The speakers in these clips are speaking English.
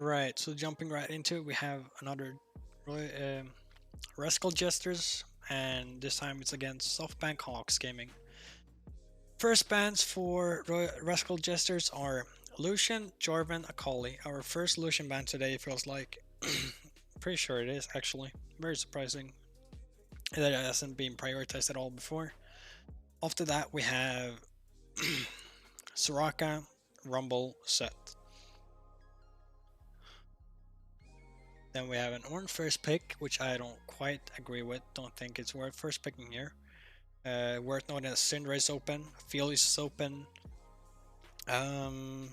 Right, so jumping right into it, we have another Rascal Jesters, and this time it's against Softbank Hawks Gaming. First bans for Rascal Jesters are Lucian, Jorvan, Akali. Our first Lucian ban today feels like. Pretty sure it is, actually. Very surprising that it hasn't been prioritized at all before. After that, we have Soraka, Rumble, Set. Then we have an orange first pick, which I don't quite agree with. Don't think it's worth first picking here. Worth noting that Syndra is open, Felix is open. Um,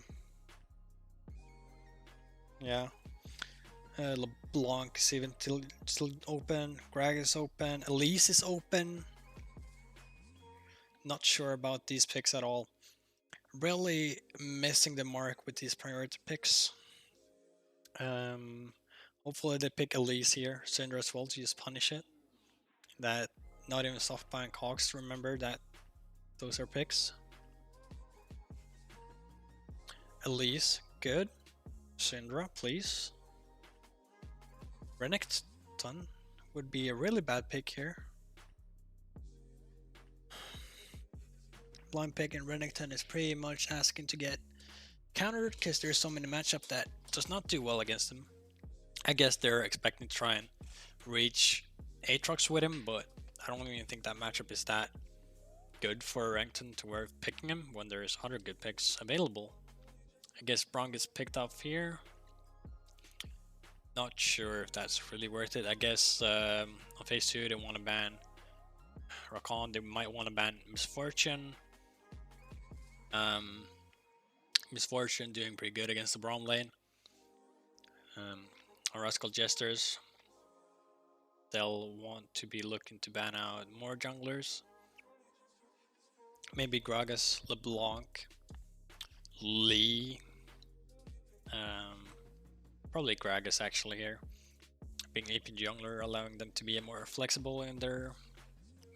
yeah. LeBlanc is even still open. Greg is open. Elise is open. Not sure about these picks at all. Really missing the mark with these priority picks. Hopefully they pick Elise here. Syndra as well to just punish it. That not even Softbank Hawks remember that those are picks. Elise, good. Syndra, please. Renekton would be a really bad pick here. Blind pick and Renekton is pretty much asking to get countered because there's so many matchup that does not do well against him. I guess they're expecting to try and reach Aatrox with him, but I don't even think that matchup is that good for Renekton to worth picking him when there's other good picks available. I guess Braum gets picked up here. Not sure if that's really worth it. I guess on phase 2 they want to ban Rascal. They might want to ban Misfortune. Misfortune doing pretty good against the Braum lane. Rascal Jesters. They'll want to be looking to ban out more junglers. Maybe Gragas, LeBlanc, Lee. Probably Gragas actually here. Being AP jungler, allowing them to be more flexible in their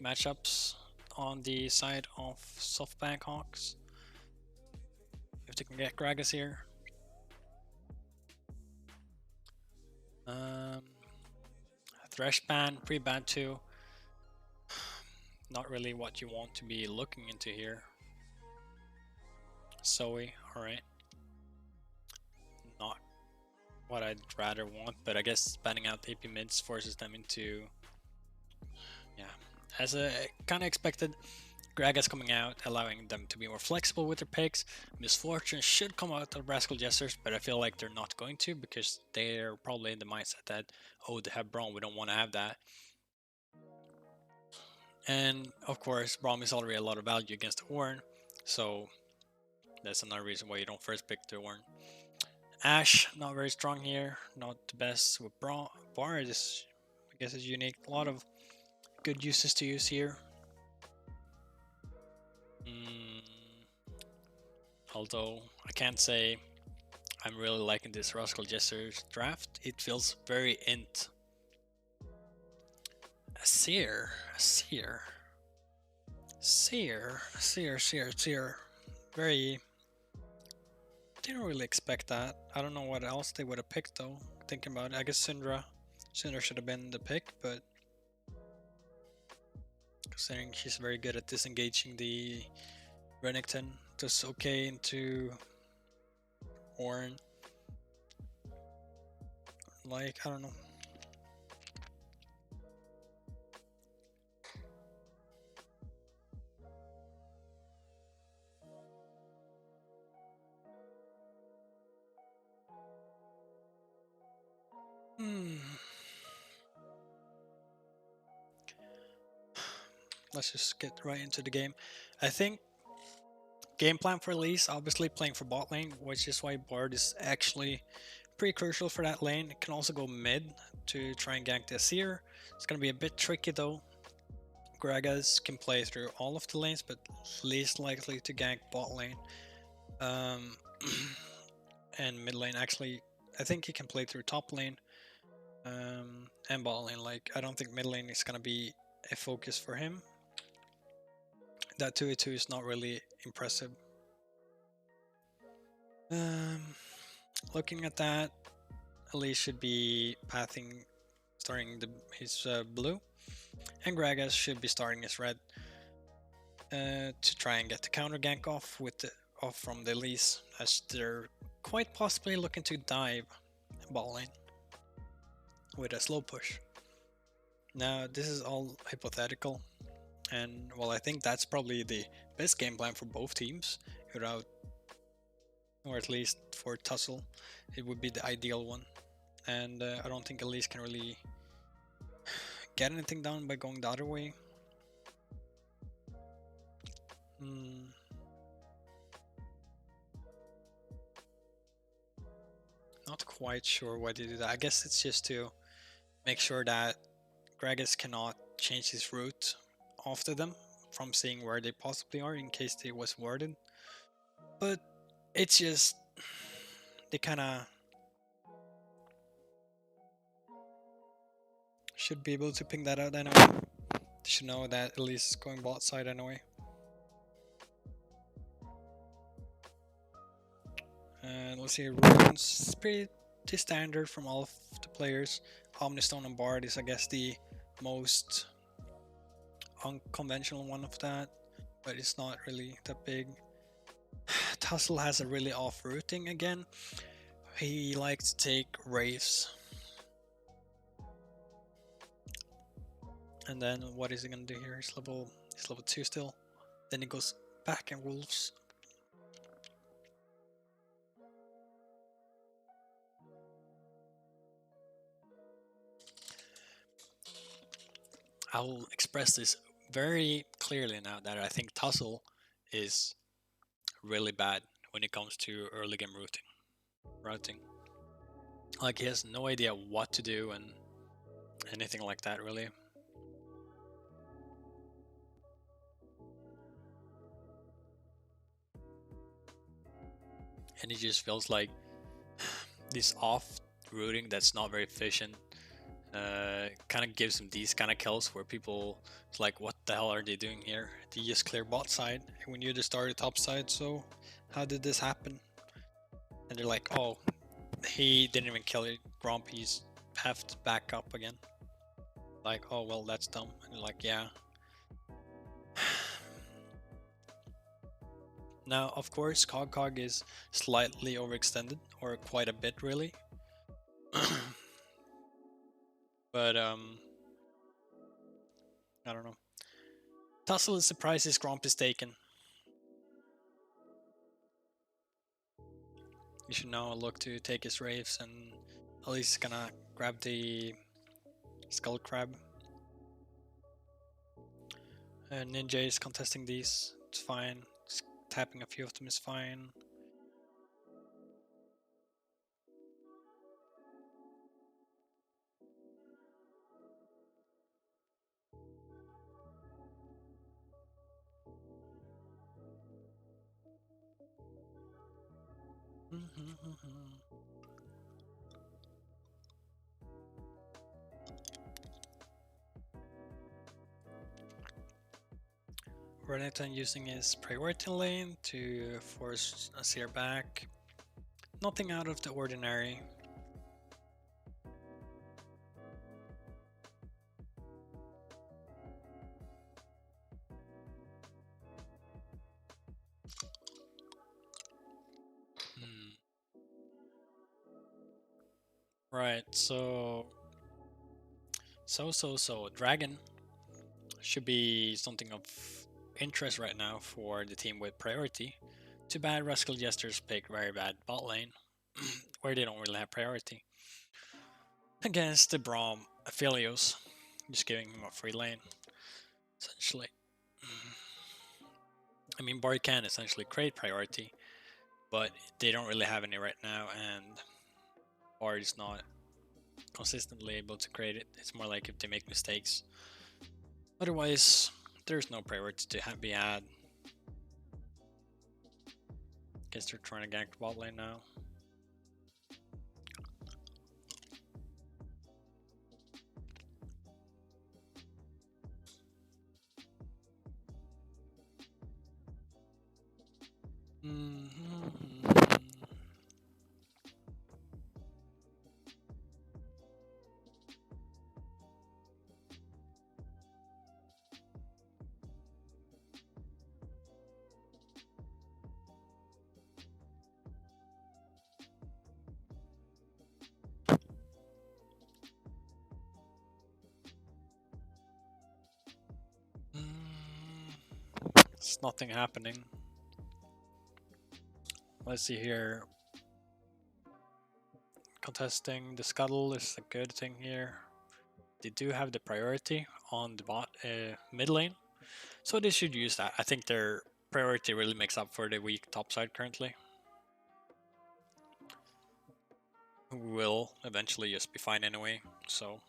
matchups on the side of Softbank Hawks. If they can get Gragas here. Thresh ban, pre-ban 2. Not really what you want to be looking into here. Zoe, alright. Not what I'd rather want, but I guess banning out AP mids forces them into... Yeah, as a kind of expected, Gragas coming out, allowing them to be more flexible with their picks. Misfortune should come out of Rascal Jesters, but I feel like they're not going to because they're probably in the mindset that, oh, they have Braum, we don't want to have that. And of course, Braum is already a lot of value against the Warren, so that's another reason why you don't first pick the Warren. Ashe, not very strong here, not the best with Braum. Bard is, I guess, is unique. A lot of good uses to use here. Although I can't say I'm really liking this Rascal Jesters draft. It feels very int. A seer. Very... Didn't really expect that. I don't know what else they would have picked though. Thinking about it, I guess Syndra should have been the pick, but considering she's very good at disengaging the Renekton, just okay into Ornn. Like, I don't know. Let's just get right into the game. I think game plan for Elise, obviously playing for bot lane, which is why Bard is actually pretty crucial for that lane. It can also go mid to try and gank the Seer. It's going to be a bit tricky though. Gragas can play through all of the lanes, but least likely to gank bot lane. And mid lane, actually, I think he can play through top lane and bot lane. Like, I don't think mid lane is going to be a focus for him. That 2v2 is not really impressive. Looking at that, Elise should be pathing, starting his blue, and Gragas should be starting his red to try and get the counter gank off from the Elise, as they're quite possibly looking to dive bot lane with a slow push. Now, this is all hypothetical, and well, I think that's probably the best game plan for both teams, without, or at least for Tussle, it would be the ideal one. And I don't think Elise can really get anything done by going the other way. Not quite sure why they do that. I guess it's just to make sure that Gragas cannot change his route after them from seeing where they possibly are in case they was warded. But it's just they kinda should be able to ping that out anyway. They should know that Elise is going bot side anyway. And let's see, runes is pretty standard from all of the players. Omnistone and Bard is, I guess, the most unconventional one of that, but it's not really that big. Tussle has a really off routing again. He likes to take Wraiths. And then what is he gonna do here? He's level 2 still. Then he goes back and Wolves. I will express this very clearly now that I think Tussle is really bad when it comes to early game routing. Like, he has no idea what to do and anything like that, really. And it just feels like this off routing that's not very efficient kind of gives him these kind of kills where people like, what the hell are they doing here? They just clear bot side and when you just started top side, so how did this happen? And they're like, oh, he didn't even kill it, Gromp, he's halved back up again. Like, oh well, that's dumb. And you're like, yeah. Now, of course, Cog is slightly overextended, or quite a bit really. But I don't know. Tussle is surprised his Gromp is taken. He should now look to take his Wraiths, and at least gonna grab the Skull Crab. Ninja is contesting these, it's fine. Just tapping a few of them is fine. Renekton using his priority lane to force a Seer back. Nothing out of the ordinary. Right, so Dragon should be something of interest right now for the team with priority. Too bad Rascal Jesters picked very bad bot lane, where they don't really have priority. Against the Braum Aphelios, just giving him a free lane, essentially. I mean, Bard can essentially create priority, but they don't really have any right now, and Bard is not consistently able to create it. It's more like if they make mistakes. Otherwise, there's no priority to be had. Guess they're trying to gank the bot lane now. just nothing happening. Let's see here. Contesting the scuttle is a good thing here. They do have the priority on the bot mid lane, so they should use that. I think their priority really makes up for the weak top side currently. Who will eventually just be fine anyway, so.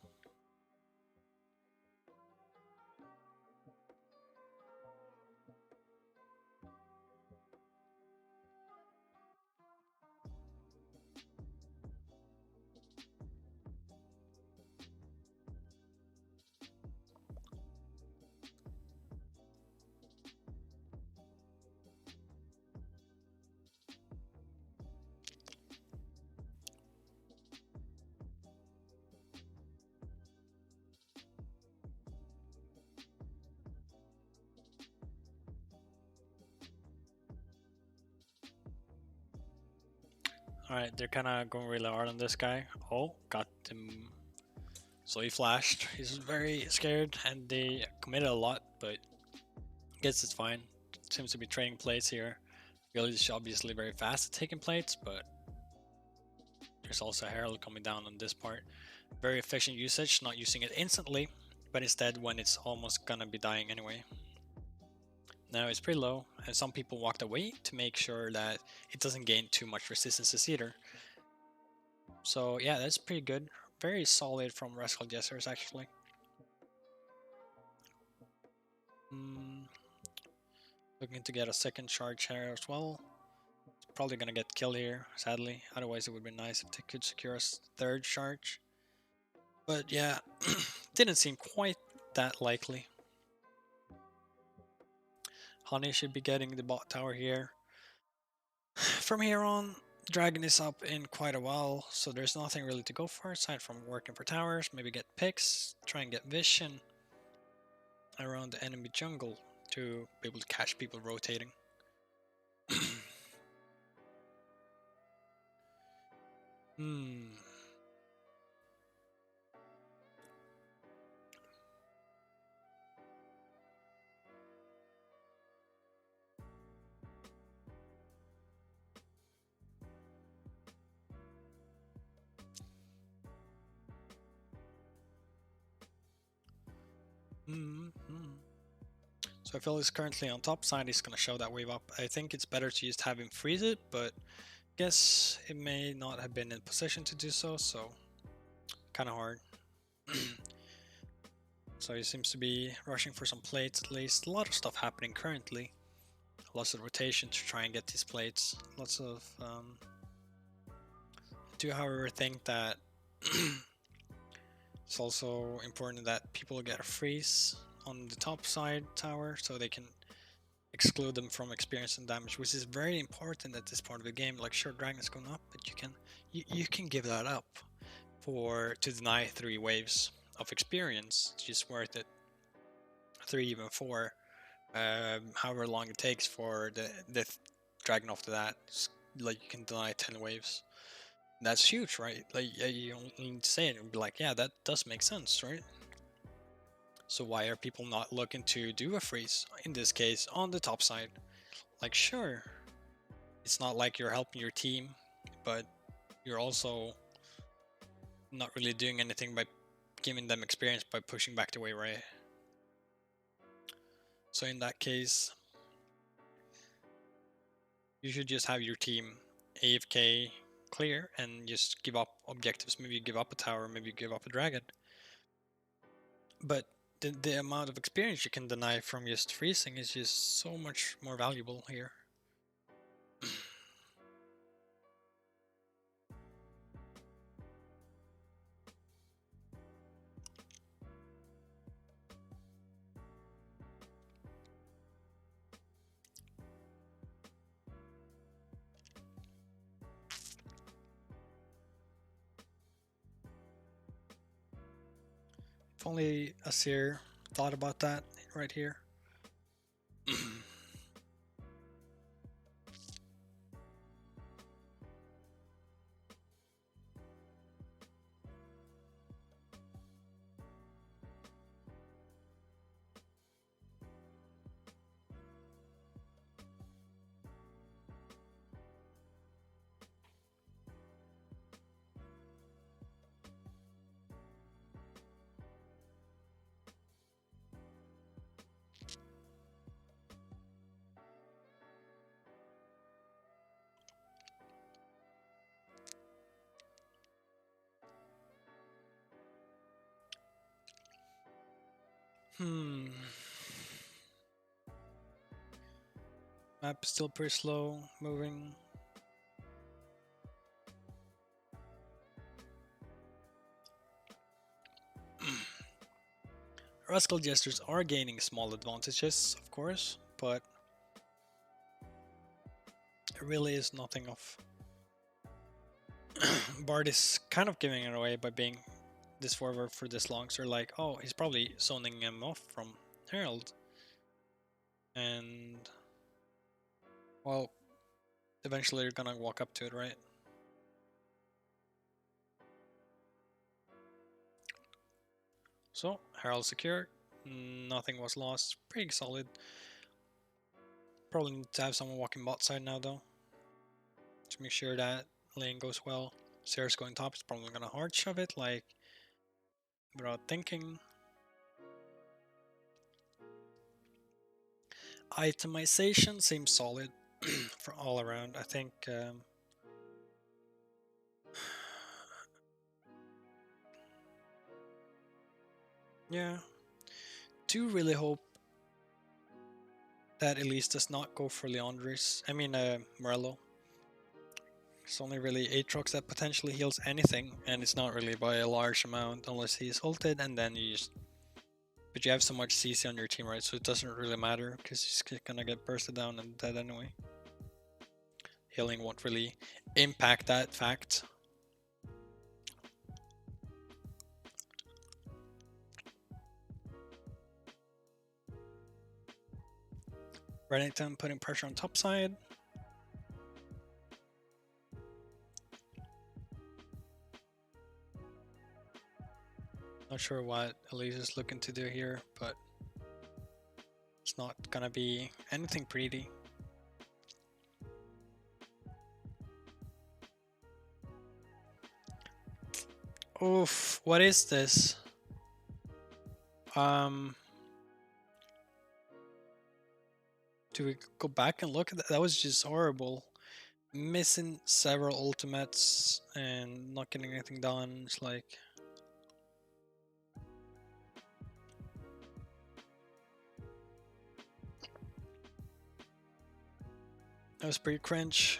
Alright, they're kind of going really hard on this guy. Oh, got him. So he flashed. He's very scared, and they committed a lot, but I guess it's fine. Seems to be trading plates here. Really, is obviously very fast at taking plates, but there's also a Herald coming down on this part. Very efficient usage, not using it instantly, but instead when it's almost gonna be dying anyway. Now it's pretty low, and some people walked away to make sure that it doesn't gain too much resistances either. So yeah, that's pretty good. Very solid from Rascal Jesters actually. Looking to get a second charge here as well. Probably gonna get killed here, sadly. Otherwise it would be nice if they could secure a third charge. But yeah, didn't seem quite that likely. Honey should be getting the bot tower here. From here on, Dragon is up in quite a while, so there's nothing really to go for aside from working for towers, maybe get picks, try and get vision around the enemy jungle to be able to catch people rotating. So I feel he's currently on top side, he's gonna show that wave up. I think it's better to just have him freeze it, but I guess it may not have been in position to do so, so kinda hard. So he seems to be rushing for some plates at least. A lot of stuff happening currently. Lots of rotation to try and get these plates. Lots of I do however think that it's also important that people get a freeze on the top side tower so they can exclude them from experience and damage, which is very important at this part of the game. Like sure, Dragon's going up, but you can give that up to deny 3 waves of experience. It's just worth it. 3, even 4, however long it takes for the Dragon after that. Like you can deny 10 waves. That's huge, right? Like you don't need to say it and be like, yeah, that does make sense, right? So why are people not looking to do a freeze, in this case, on the top side? Like sure, it's not like you're helping your team, but you're also not really doing anything by giving them experience by pushing back the wave, right? So in that case, you should just have your team AFK clear and just give up objectives. Maybe you give up a tower, maybe you give up a dragon. But the amount of experience you can deny from just freezing is just so much more valuable here. If only Asir thought about that right here. Map is still pretty slow moving. Rascal Jesters are gaining small advantages, of course, but it really is nothing of. Bard is kind of giving it away by being this forward for this long, so they're like, oh, he's probably zoning him off from Herald. And, well, eventually they're gonna walk up to it, right? So, Herald secured, nothing was lost, pretty solid. Probably need to have someone walking bot side now though, to make sure that lane goes well. Sarah's going top, is probably gonna hard shove it, like, without thinking. Itemization seems solid for all around. I think yeah, do really hope that Elise does not go for Leandris. I mean Morello. It's only really Aatrox that potentially heals anything, and it's not really by a large amount unless he's ulted, and then you just. But you have so much CC on your team, right? So it doesn't really matter because he's gonna get bursted down and dead anyway. Healing won't really impact that fact. Reddington putting pressure on top side. Not sure what Elise is looking to do here, but it's not gonna be anything pretty. Oof, what is this? Do we go back and look at that? That was just horrible. Missing several ultimates and not getting anything done. It's like. That was pretty cringe.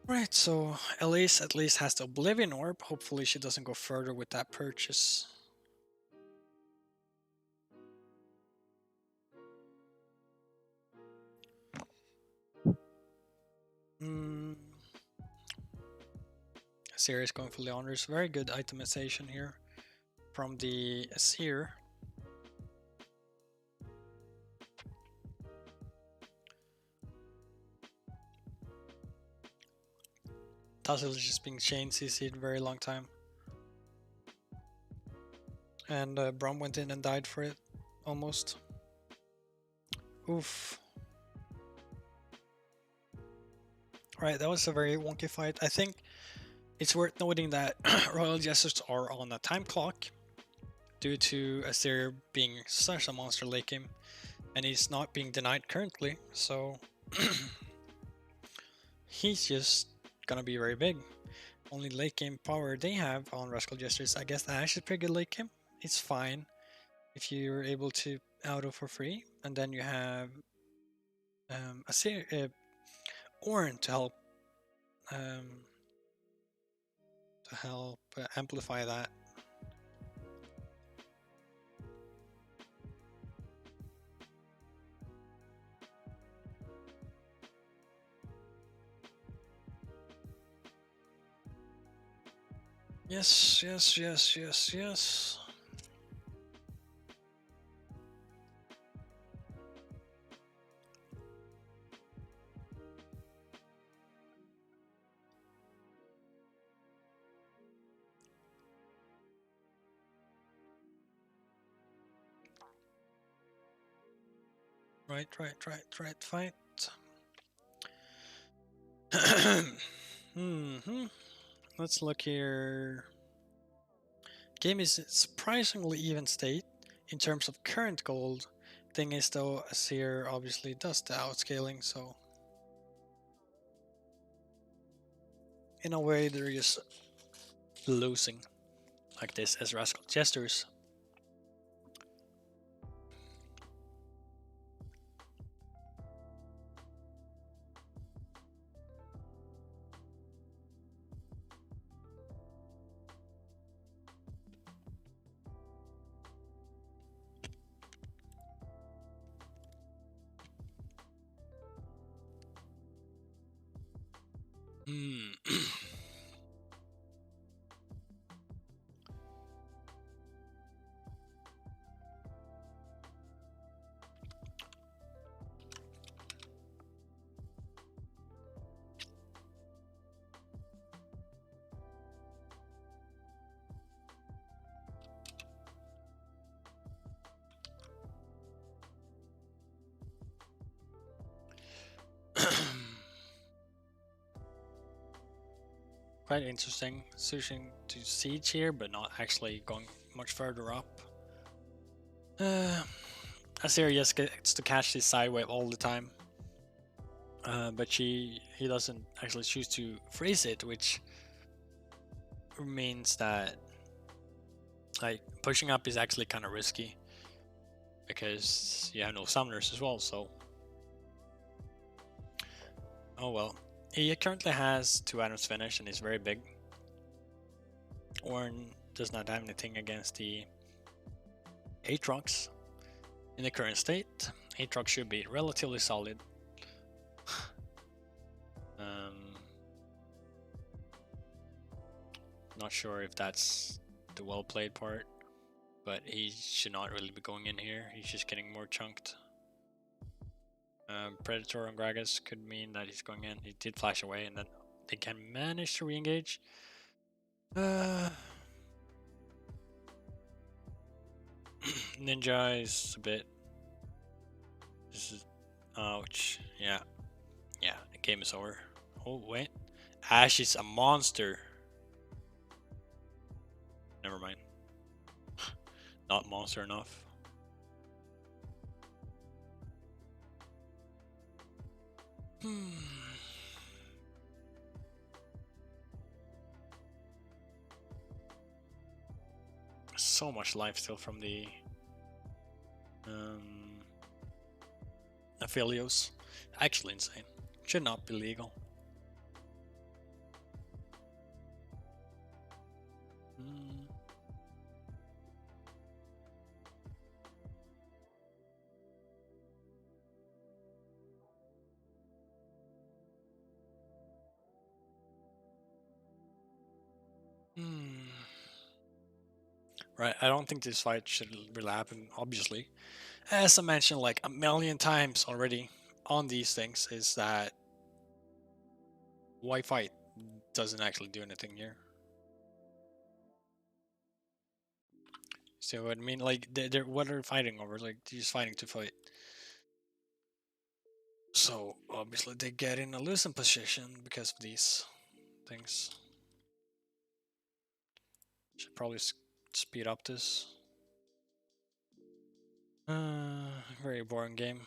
Right, so Elise at least has the Oblivion Orb. Hopefully she doesn't go further with that purchase. Asir is going for Leanders. Very good itemization here from the Asir. Tassel is just being chain CC'd very long time. And Brom went in and died for it, almost. Oof. Right, that was a very wonky fight. I think it's worth noting that Royal Jesters are on a time clock due to Asir being such a monster late game, and he's not being denied currently, so he's just gonna be very big. Only late game power they have on Rascal Jesters, I guess the Ash is pretty good late game. It's fine if you're able to auto for free, and then you have Asir, Ornn to help amplify that. Yes, yes, yes, yes, yes. Right, fight. Let's look here. Game is surprisingly even state in terms of current gold. Thing is though, Asir obviously does the outscaling, so in a way they're just losing. like this as Rascal Jesters. Quite interesting, switching to siege here, but not actually going much further up. Assyrius gets to catch this side wave all the time, but he doesn't actually choose to freeze it, which means that like pushing up is actually kind of risky because you have no summoners as well. So, oh well. He currently has 2 items finished and is very big. Orn does not have anything against the Aatrox in the current state. Aatrox should be relatively solid. Not sure if that's the well played part, but he should not really be going in here. He's just getting more chunked. Predator on Gragas could mean that he's going in. He did flash away, and then they can manage to re-engage. Ninja is a bit. This is. Ouch. Yeah. Yeah, the game is over. Oh, wait. Ash is a monster. Never mind. Not monster enough. So much life still from the Aphelios. Actually insane. Should not be legal. Right, I don't think this fight should really happen, obviously. As I mentioned like a million times already on these things, is that why fight doesn't actually do anything here. So I mean, like, they're what are they fighting over? Like, they're just fighting to fight. So obviously they get in a losing position because of these things. Should probably speed up this. Very boring game.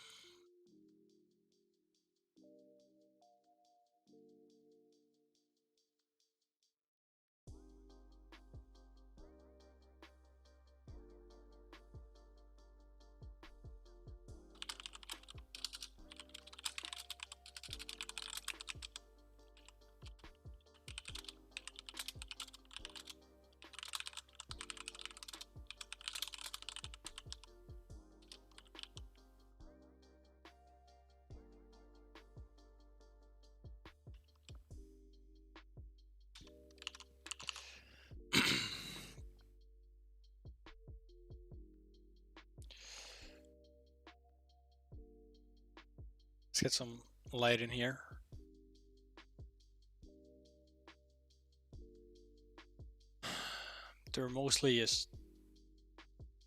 Let's get some light in here. There mostly is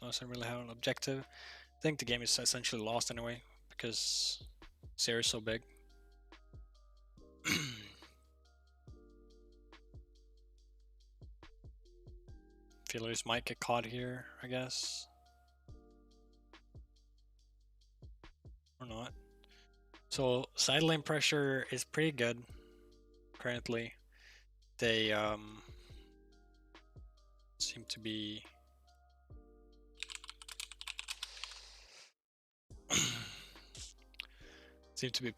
doesn't really have an objective. I think the game is essentially lost anyway because Series is so big. Feelers might get caught here, I guess. Or not. So side lane pressure is pretty good currently. They seem to be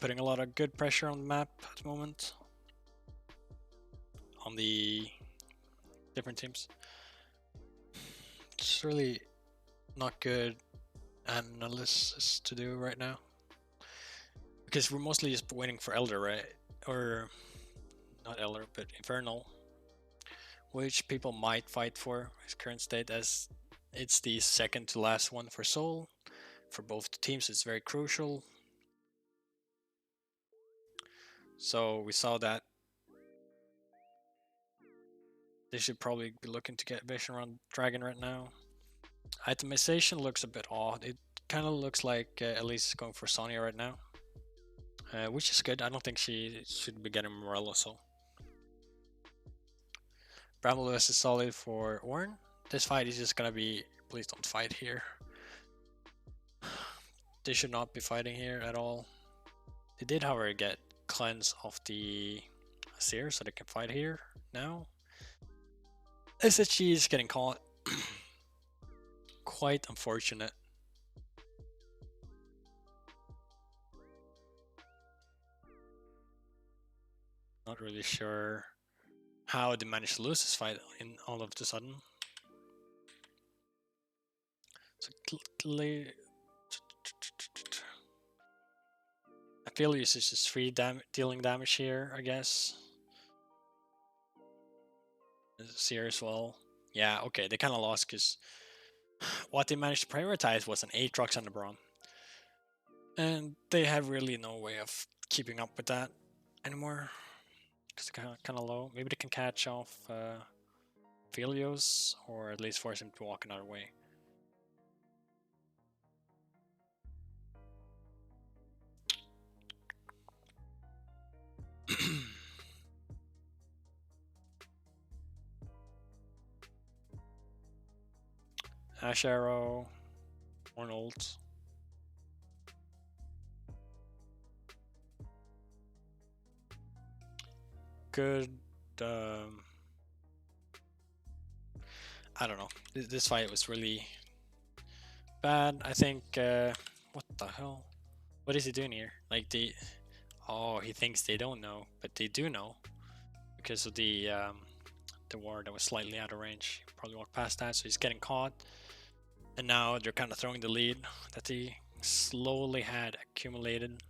putting a lot of good pressure on the map at the moment on the different teams. It's really not good analysis to do right now because we're mostly just waiting for Elder, right? Or not Elder, but Infernal, which people might fight for his current state, as it's the second to last one for Soul. For both the teams, it's very crucial. So we saw that they should probably be looking to get vision around Dragon right now. Itemization looks a bit odd. It kind of looks like Elise is going for Sonya right now, which is good. I don't think she should be getting Morello, so. Bramble is solid for Ornn. This fight is just gonna be, please don't fight here. They should not be fighting here at all. They did, however, get cleanse of the Seer, so they can fight here now. SHG is getting caught. Quite unfortunate. Not really sure how they managed to lose this fight in all of a sudden. So I feel this is just free dealing damage here, I guess. Seer as well. Yeah, okay, they kind of lost because what they managed to prioritize was an Aatrox and a Braum. And they have really no way of keeping up with that anymore. Because they're kind of low. Maybe they can catch off Philios, or at least force him to walk another way. Ash Arrow, Arnold. Good. I don't know. This fight was really bad. I think. What the hell? What is he doing here? Like oh, he thinks they don't know, but they do know because of the ward that was slightly out of range. He probably walked past that, so he's getting caught. And now they're kind of throwing the lead that he slowly had accumulated.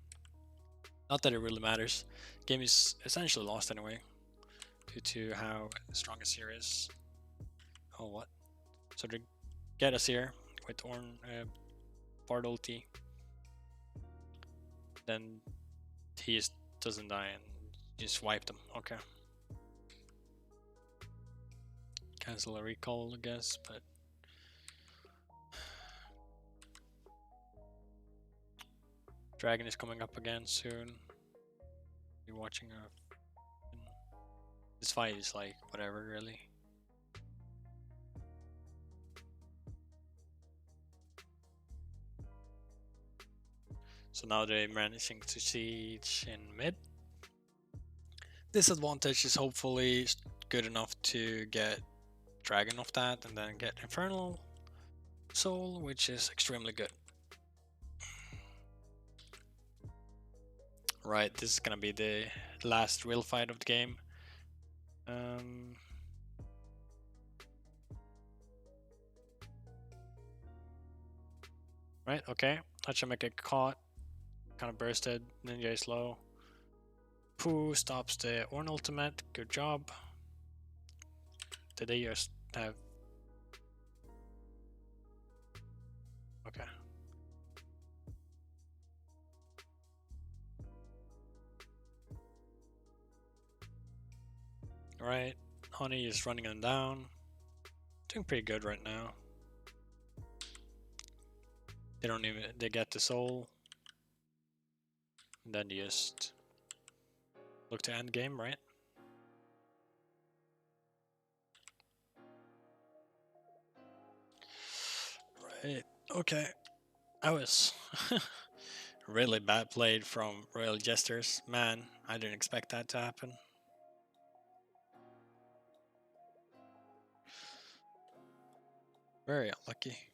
Not that it really matters. Game is essentially lost anyway, due to how strong a Seer is. Oh, what? So they get us here with Ornn Bard ulti. Then he just doesn't die and just wipe them. Okay. Cancel a recall, I guess, but Dragon is coming up again soon. You're watching this fight is like whatever, really. So now they're managing to siege in mid. Disadvantage is hopefully good enough to get Dragon off that and then get Infernal Soul, which is extremely good. Right, this is gonna be the last real fight of the game. Right, okay. I should make a caught. Kind of bursted. Ninja is low. Pooh stops the Ornn ultimate. Good job. Did they just have... Okay. Alright. Honey is running them down. Doing pretty good right now. They don't even... They get the soul. And then just... Look to end game, right? Right. Okay. That was really bad played from Royal Jesters. Man, I didn't expect that to happen. Very unlucky.